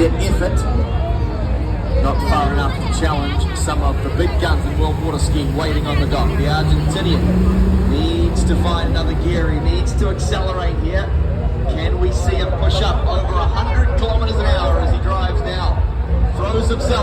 intermediate effort. Not far enough to challenge some of the big guns in world water skiing waiting on the dock. The Argentinian needs to find another gear. He needs to accelerate here. Can we see him push up over 100 kilometers an hour as he drives now? Throws himself